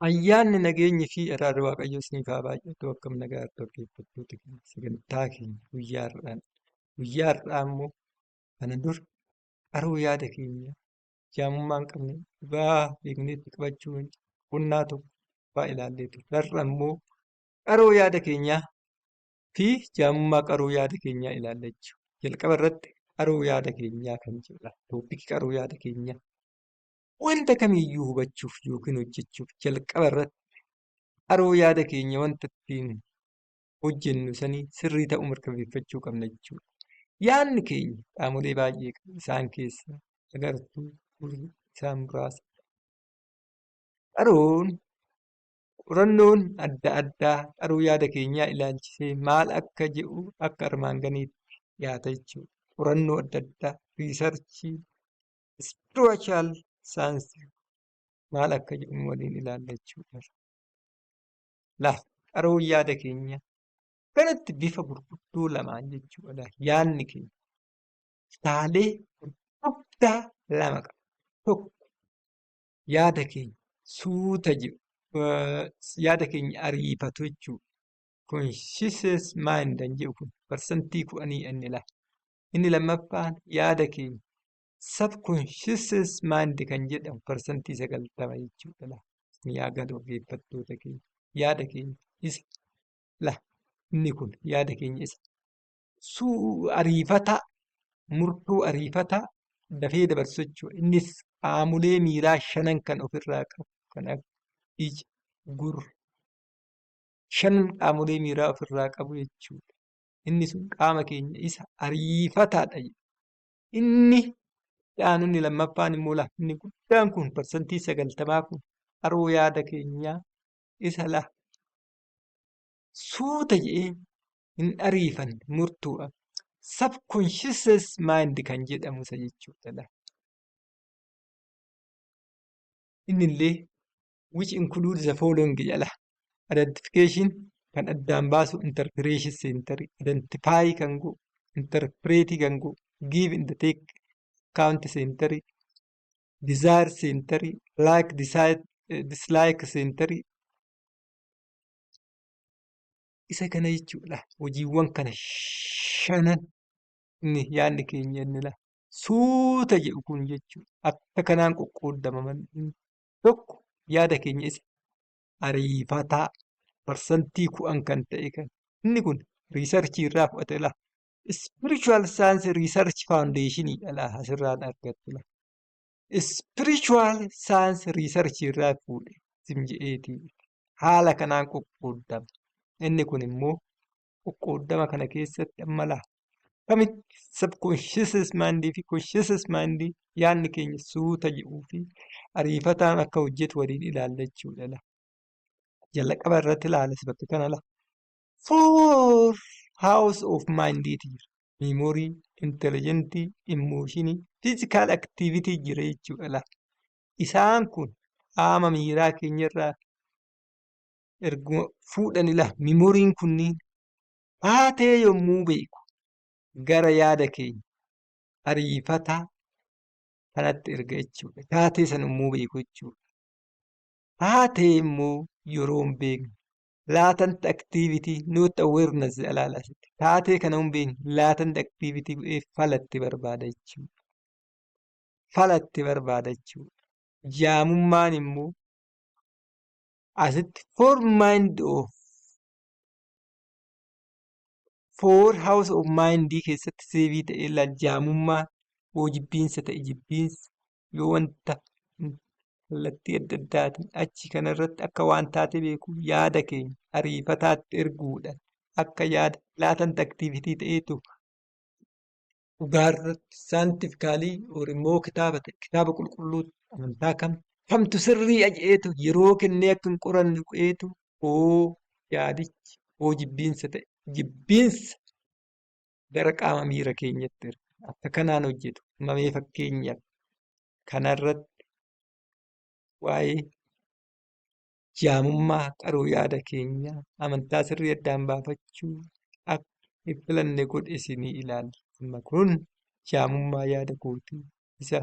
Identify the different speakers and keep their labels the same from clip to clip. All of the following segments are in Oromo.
Speaker 1: Ayyaanni nageenyi fi araarri Waaqayyoo isiniif haa baay'atu. Akkam nagaa dhaggeeffattoota keenya sagantaa keenya guyyaa har'aan. Guyyaa har'aa immoo kana dura qaroo yaada keenya jaamummaa hin qabne dhugaa beekneetti qabachuu qonnaa tokko fa'aa ilaallee ture. Har'a immoo qaroo yaada keenyaa fi jaamummaa qaroo yaada keenyaa ilaalla jechuudha. Jalqaba irratti qaroo yaada keenyaa kan jedhudha. Tooppikii qaroo yaada keenyaa. Wanta kamiyyuu hubachuuf yookiin hojjechuuf jalqaba irratti qaroo yaada keenya wanta ittiin hojjennu sanii sirrii ta'uu mirkaneeffachuu qabna jechuudha. Yaadni keenya qaamolee baay'ee qaba. Isaan keessaa agartuu, furii isaan muraasa. Qorannoon adda addaa qaroo yaada keenyaa ilaalchisee maal akka jedhu akka armaan gadiitti dhiyaata jechuudha. Qorannoo adda addaa, riisarchii, ispirichuwal saayinsii maal akka jedhu waliin ilaalla jechuudha. Qaroo yaada keenyaa kanatti bifa gurguddoo lamaan jechuudha. Yaadni keenya kutaalee gurguddaa lama qaba. Tokko yaada keenya suuta jedhu yaada keenya ariifatu jechuudha. Conscious mind kan jedhu kun parsantii 10 inni lafa. Inni lammaffaan yaada keenya subconscious mind kan jedhamu parsantii 90 jechuudha. Yaada dhaggeeffattoota keenya yaada keenya isa inni kun yaada keenya isa ariifataa murtoo ariifataa dafee dabarsu jechuudha. Innis qaamolee miiraa 5 kan ofirraa qabu kan akka ija, gurra 5 qaamolee miiraa ofirraa qabu jechuudha. Inni sun qaama keenya isa ariifataadha. Inni lammaffaan immoo inni guddaan kun parsantii 90 kun qaroo yaada keenyaa isa suuta jedhee hin ariifanne murtuudha. Subconscious mind kan jedhamu isa jechuudha. Innillee which includes the following jedha. Identification kan addaan baasu, interpretation center, identify kan godhu, interpret kan godhu, give and take account center, desire center, like dislike center. Isa kana jechuudha. Hojiiwwan kana 5 inni yaadni keenya inni suuta jedhu kun jechuudha. Akka kanaan qoqqoodaman tokko yaada keenya isa ariifataa parsantii 10 kan ta'e kan inni kun riisarchii irraa fudhate spiritual science research foundation asirraan argattu spiritual science research irraa fuudhe simje'eeti haala kanaan qoqqoodama. Inni kun immoo qoqqoodama kana keessatti amma kamitti subconscious mind fi conscious mind yaadni keenya suuta jedhuu fi ariifataan akka hojjetu waliin ilaalla jechuudha. Jalqaba irratti ilaalas bakka kana 4 house of mind jira. Memory, intelligent, emotion, physical activity jira jechuudha. Isaan kun qaama miiraa keenyarraa erga fuudhanila memoriin kunniin taatee yommuu beeku gara yaada keenya ariifataa kanatti erga jechuudha. Taatee sana yommuu beeku jechuudha. Taatee immoo yeroo hin beekne latent activity not awareness alaalasitti. Taatee kana hin beekne latent activity bu'ee falatti barbaada jechuudha. Falatti barbaada jechuudha. Jaamummaan immoo asitti 4 house of mind keessatti seebii ta'ee jaamummaa yoo jibbiinsa ta'e jibbiinsa yoo wanta kallattii adda addaatiin achi kanarratti akka waan taate beeku yaada keenya ariifataatti erguudhaan akka yaada latent activity ta'eetu dhugaarratti saayintifikaalii immoo kitaaba qulqulluutti amantaa kamtu sirrii aja'eetu yeroo kennee akka hin qoranne qo'eetu yaadichi jibbiinsa ta'e jibbiinsa gara qaama miira keenyatti akka kanaan hojjetu mamee fakkeenyaaf kanarratti waa'ee jaamummaa qaroo yaada keenyaa amantaa sirrii addaan baafachuu akka filanne godhe isinii ilaalla. Amma kun jaamummaa yaada kootii isa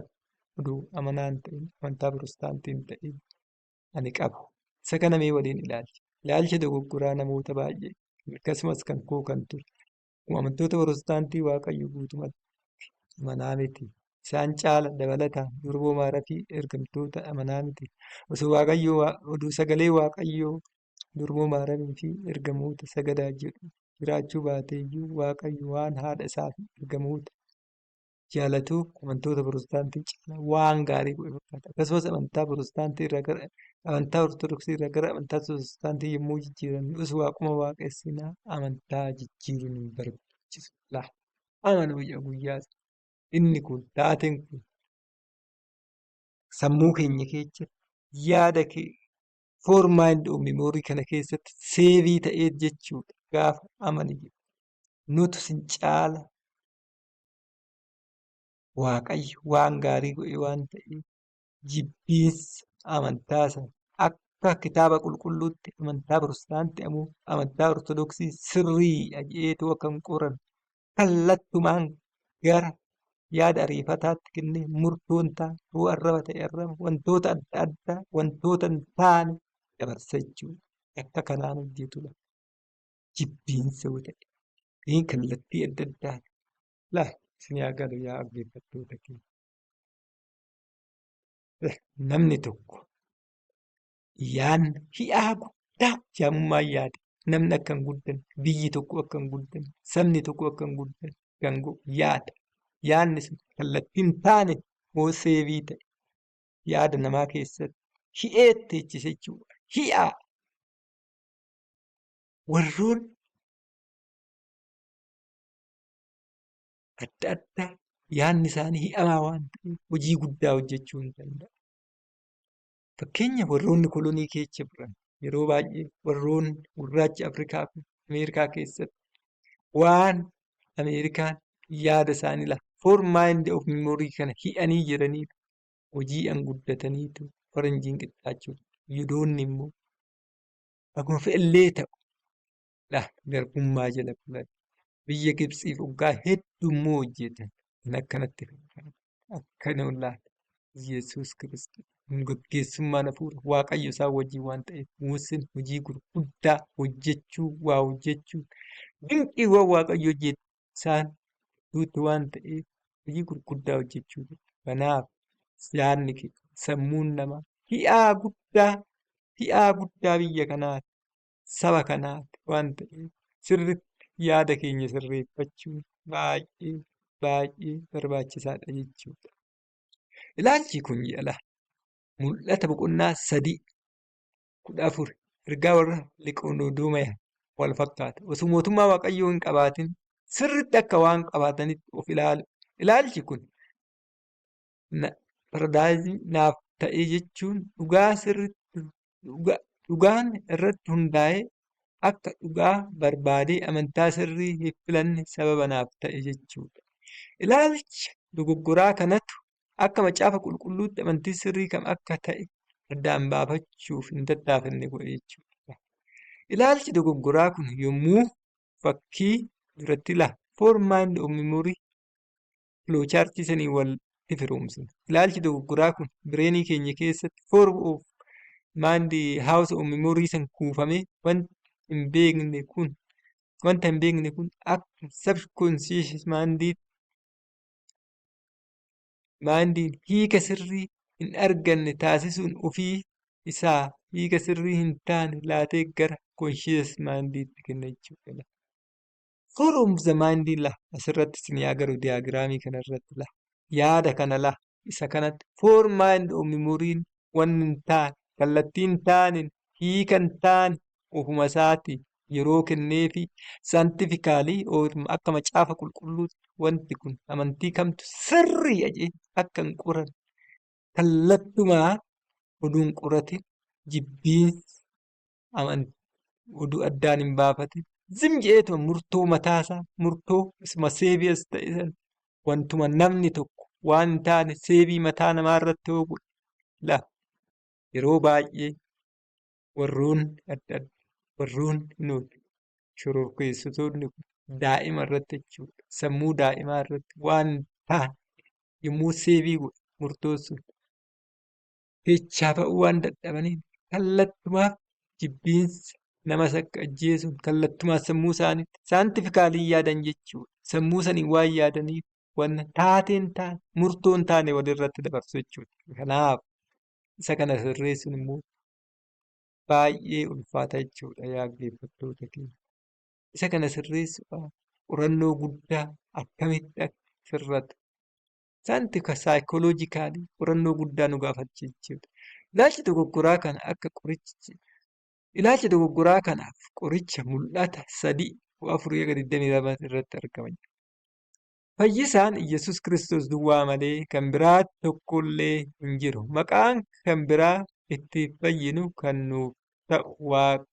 Speaker 1: oduu amanaan ta'in amantaa pirotestaantiin ta'in ani qabu Isa kana mee waliin ilaalcha. Ilaalcha dogoggoraa namoota baay'ee akkasumas kan koo kan ture. Amantoota Pirotestaantii Waaqayyo guutumatti amanaa miti. Isaan caala dabalataan durboo maaraa fi ergamtoota amanaa miti. Oduu sagalee Waaqayyoo durboo maaramii fi ergamoota sagadaa jedhu jiraachuu baate iyyuu Waaqayyo waan haadha isaa fi ergamoota jaalatuuf amantoota Pirotestaantii caala waan gaarii godhe fakkaata. Akkasumas amantaa Ortodoksii irraa gara amantaa Pirotestaantii yommuu jijjiiran nus waaquma waaqessinaa amantaa jijjiiruun hin barbaachisu. Amanuu guyyaa inni kun taateen kun sammuu keenya keessa yaada foormaayindi miimoorii kana keessatti seevii ta'ee jechuudha. Gaafa amani nutu sin caala Waaqayyo waan gaarii godhe waan ta'eef jibbiinsa amantaa sana akka kitaaba qulqulluutti amantaa Pirotestaantii ammoo amantaa Ortodoksii sirrii jedheetu akka hin qoran kallattumaan gara yaada ariifataatti kennee murtoon ta'a yoo arraba ta'e arraba wantoota adda addaa wantoota hin taane dabarsa jechuudha. Akka kanaan hojjetudha. Jibbiinsa yoo ta'e kallattii adda addaa isin yaa galu yaa dhaggeeffattoota keenya. Namni tokko yaadni hi'aa guddaa jaamummaan yaada. Namni akka hin guddanne, biyyi tokko akka hin guddanne, sabni tokko akka hin guddanne kan godhu yaada. Yaadni sun kallattii hin taane yoo seevii ta'e yaada namaa keessatti hi'eetti jechise jechuudha. Hi'aa warroonni adda addaa yaadni isaanii hi'amaa waan ta'eef hojii guddaa hojjechuu hin danda'u. Fakkeenya warroonni kolonii keessa bu'an yeroo baay'ee warroonni gurraacha Afrikaa fi Ameerikaa keessatti waan Ameerikaan yaada isaanii foormaayindi of miimoorii kana hi'anii jiraniidha. Hojiidhaan guddataniitu faranjiin qixxaachuudha. Yihudoonni immoo akkuma fe'ellee ta'u garbummaa jala bulan biyya Gibxiif waggaa hedduu immoo hojjetan kan akkanatti akkana laata Yesuus Kiristoos gaggeessummaan hafuura Waaqayyo isaan wajjin waan ta'eef Museen hojii gurguddaa hojjechuu dinqiiwwan Waaqayyo hojjete isaan duutti waan ta'eef hojii gurguddaa hojjechuu kanaaf yaadni sammuun namaa hi'aa guddaa biyya kanaati saba kanaati waan ta'eef sirriitti yaada keenya sirreeffachuun baay'ee barbaachisaadha jechuudha. Ilaalchi kun jedha mul'ata boqonnaa 3:14 ergaa warra Liqoodoomiyaa wal fakkaata. Osoo mootummaa Waaqayyoo hin qabaatin sirriitti akka waan qabaatanitti of ilaalu. Ilaalchi kun paradaayizii naaf ta'e jechuun dhugaan irratti hundaa'ee akka dhugaa barbaadee amantaa sirrii hin filanne sababa naaf ta'e jechuudha. Ilaalcha dogoggoraa kanatu akka macaafa qulqulluutti amantii sirrii kam akka ta'e addaan baafachuuf hin tattaafanne godhe jechuudha. Ilaalchi dogoggoraa kun yommuu fakkii duratti foormaayindi of miimoorii filoochaartii sanii walitti firoomsina. Ilaalchi dogoggoraa kun bireenii keenya keessatti foorm of maayindi haawusa of miimoorii san kuufamee wanta hin beekne kun akka sabkoonshiyees maayindiin hiika sirrii hin arganne taasisuun ofii isaa hiika sirrii hin taane laatee gara koonshiyees maayindiitti kenna jechuudha. Forum the maayindiin asirratti isin yaa garu diyaagiraamii kanarratti yaada kana isa kanatti foormaayindi of miimooriin wanni hin taane kallattii hin taane hiika hin taane ofuma isaati yeroo kenneefi saantifikaalii akka macaafa qulqulluutti wanti kun amantii kamtu sirrii jedhee akka hin qoran kallattumaa oduu hin qoratin jibbiinsa oduu addaan hin baafatin zimjeetuma murtoo mataasaa murtoo isuma seeviyas ta'e wantuma namni tokko waan hin taane seebii mataa namaa irratti yoo godhe yeroo baay'ee warroonni adda addaa warroonni shororkeessitoonni daa'ima irratti jechuudha. Sammuu daa'imaa irratti waan hin taane yommuu seebii godhe murtoon sun jechaafa'uu waan dadhabaniif kallattumaaf jibbiinsa, namas akka ajjeesuun kallattumaa sammuu isaaniitti saantifikaalii yaadan jechuudha. Sammuu sanii waan yaadaniif wanna taateen taane murtoon taane walirratti dabarsu jechuudha. Kanaaf isa kana sirreessuun immoo baay'ee ulfaata jechuudha yaa dhaggeeffattoota keenya. Isa kana sirreessuudhaaf qorannoo guddaa akkamitti akka sirratu saayikooloojikaalii qorannoo guddaa nu gaafachisa jechuudha. Ilaalcha dogoggoraa kanaaf qoricha mul'ata 3:4-22 irratti argaman. Fayyisaan Iyyasuus Kiristoos duwwaa malee kan biraa tokkollee hin jiru. Maqaan kan biraa itti fayyinu kan nuuf ta'u Waaqa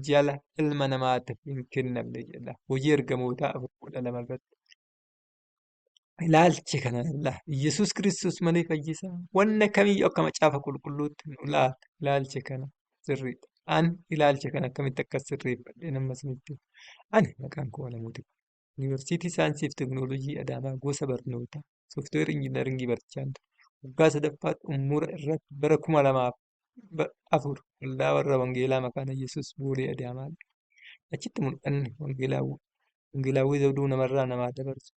Speaker 1: jala ilma namaatiif hin kennamne jedha. Hojii Ergamootaa 4:12 irratti. Ilaalchi kanarra Iyyasuus Kiristoos malee fayyisaa wanna kamiyyuu akka macaafa qulqulluutti nu laata. Ilaalcha kana sirriidha. Ani ilaalcha kana akkamitti akka sirreeffadhe nama isinitti hima. Ani maqaan koo Alamuuti. Yuunivarsiitii Saayinsii fi Teekinooloojii Adaamaa gosa barnootaa Sooftiweer Injiinaringii barachaa ture. Waggaa sadaffaatti xumura irratti bara 2004 waldaa warra Wangeelaa Makaana Iyyasuus Boolee Adaamaa. Achitti mul'anni Wangeelaawwii Zawuduu namarraa namaa dabarsu.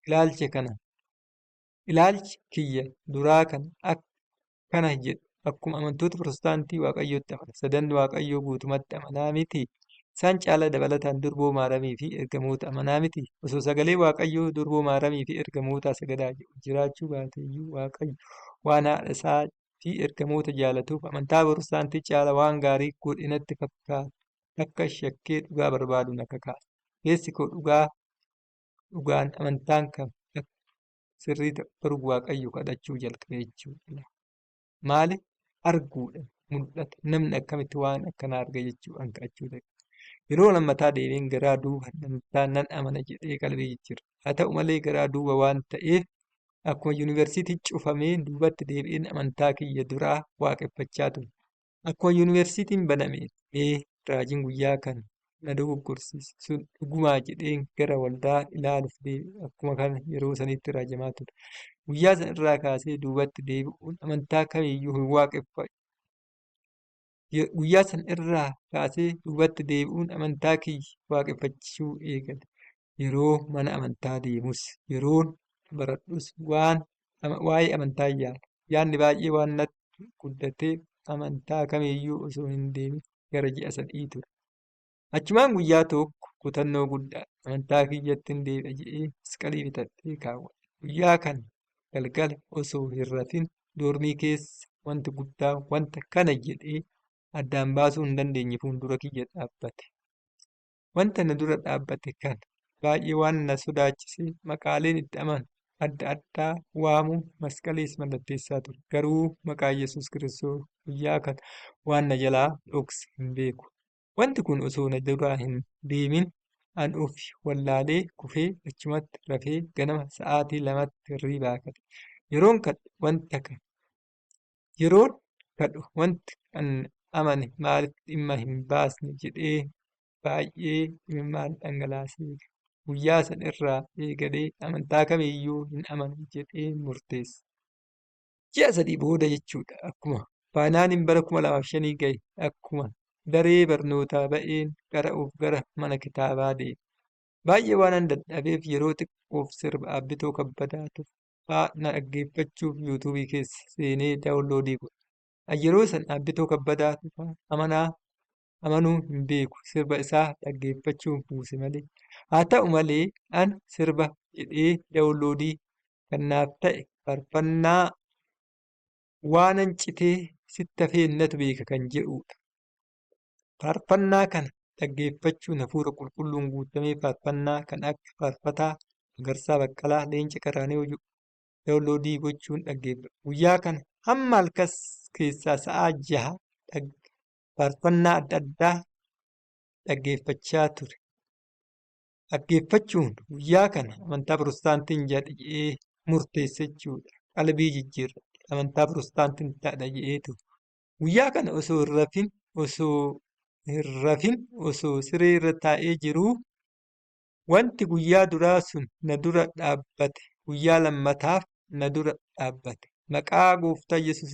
Speaker 1: Ilaalchi kiyya duraa kana akkana jedhu. Akkuma amantoota Pirotestaantii Waaqayyootti amana. Sadan Waaqayyoo guutumatti amanaa miti. Isaan caala dabalataan durboo maaramii fi ergamoota amanaa miti. Osoo sagalee Waaqayyoo durboo maaramii fi ergamoota sagadaa jiraachuu baate iyyuu Waaqayyo waan haadha isaa fi ergamoota jaalatuuf amantaa Pirotestaantii caala waan gaarii godhinatti fakkaata. Akka shakkee dhugaa barbaadu na kakaasa. Keessi koo dhugaan amantaan kan sirrii ta'u garuu Waaqayyo kadhachuu jalqabe jechuudha. Maaliif? Arguudha. Mul'ata. Namni akkamitti waan akkanaa arga jechuudhaan kadhachuu danda'a. Yeroo lammataa deebiin garaa duuba amantaan nan amana jedhee qalbii jijjiira. Haa ta'u malee garaa duuba waan ta'eef akkuma yuunivarsiitii cufamee duubatti deebi'een amantaa kiyya duraa waaqeffachaa ture. Akkuma yuunivarsiitiin banameen raajiin guyyaa kana na dogoggorsiise sun dhugumaa jedheen gara waldaa ilaaluuf deebi'e. Akkuma kana yeroo sanitti raajamaa ture. Guyyaa sana irraa kaasee duubatti deebi'uun amantaa kamiyyuu hin waaqeffatu. Guyyaa sana irraa kaasee duubatti deebi'uun amantaa kiyya waaqeffachuu eegale. Yeroo mana amantaa deemus, yeroon baradhus waa'ee amantaa yaada. Yaadni baay'ee waan natti guddateef amantaa kamiyyuu osoo hin deemin gara ji'a 3 ture. Achumaan guyyaa tokko kutannoo guddaa amantaa kiyyatti hin deebi'a jedhee masqalii bitadhee kaawwadhe. Guyyaa kana galgala osoo hin rafin doormii keessa wanti guddaa wanta kana jedhee addaan baasuu hin dandeenye fuuldura kiyya dhaabbate. Wanta na dura dhaabbate kana baay'ee waan na sodaachisee maqaaleen itti amanu adda addaa waamuun masqalees mallatteessaa ture. Garuu maqaa Yesuus Kiristoos guyyaa kana waan na jalaa dhokse hin beeku. Wanti kun osoo na duraa hin deemin an ofi wallaalee kufee achumatti rafee ganama sa'aatii 2tti hirriibaa ka'e. Yeroon kadhu wanti an amane maaliif dhimma hin baasne jedhee baay'ee imimmaan dhangalaasee guyyaa sana irraa eegalee amantaa kamiyyuu hin amanu jedhee murteesse. Ji'a 3 booda jechuudha akkuma faayinaaniin bara 2005 ga'e akkuma daree barnootaa ba'een gara mana kitaabaa deeme. Baay'ee waan dadhabeef yeroo xiqqoof sirba Aabbitoo Kabbadaatu na dhaggeeffachuuf yuutuubii keessa seenee daawunloodii godhe. Yeroo sana Aabbitoo Kabbadaatu amanuu hin beeku. Sirba isaa dhaggeeffachuun buuse malee. Haa ta'u malee an sirba jedhee daawunloodii kan naaf ta'e faarfannaa waanan citee sitti hafeennatu beeka kan jedhudha. Faarfannaa kana dhaggeeffachuun hafuura qulqulluun guutamee faarfannaa kan akka faarfataa Magarsaa Baqqalaa Leenca Qaraanee daawunloodii gochuun dhaggeeffadhe. Guyyaa kana hamma halkan keessaa sa'a 6 faarfannaa adda addaa dhaggeeffachaa ture. Dhaggeeffachuun guyyaa kana amantaa Pirotestaantiin jedhee murteesse jechuudha. Qalbii jijjiirra amantaa Pirotestaantiin ta'a jedheetu. Guyyaa kana osoo hin rafin osoo siree irra taa'ee jiruu wanti guyyaa duraa sun na dura dhaabbate guyyaa lammataaf na dura dhaabbate. Maqaa Gooftaa Yesuus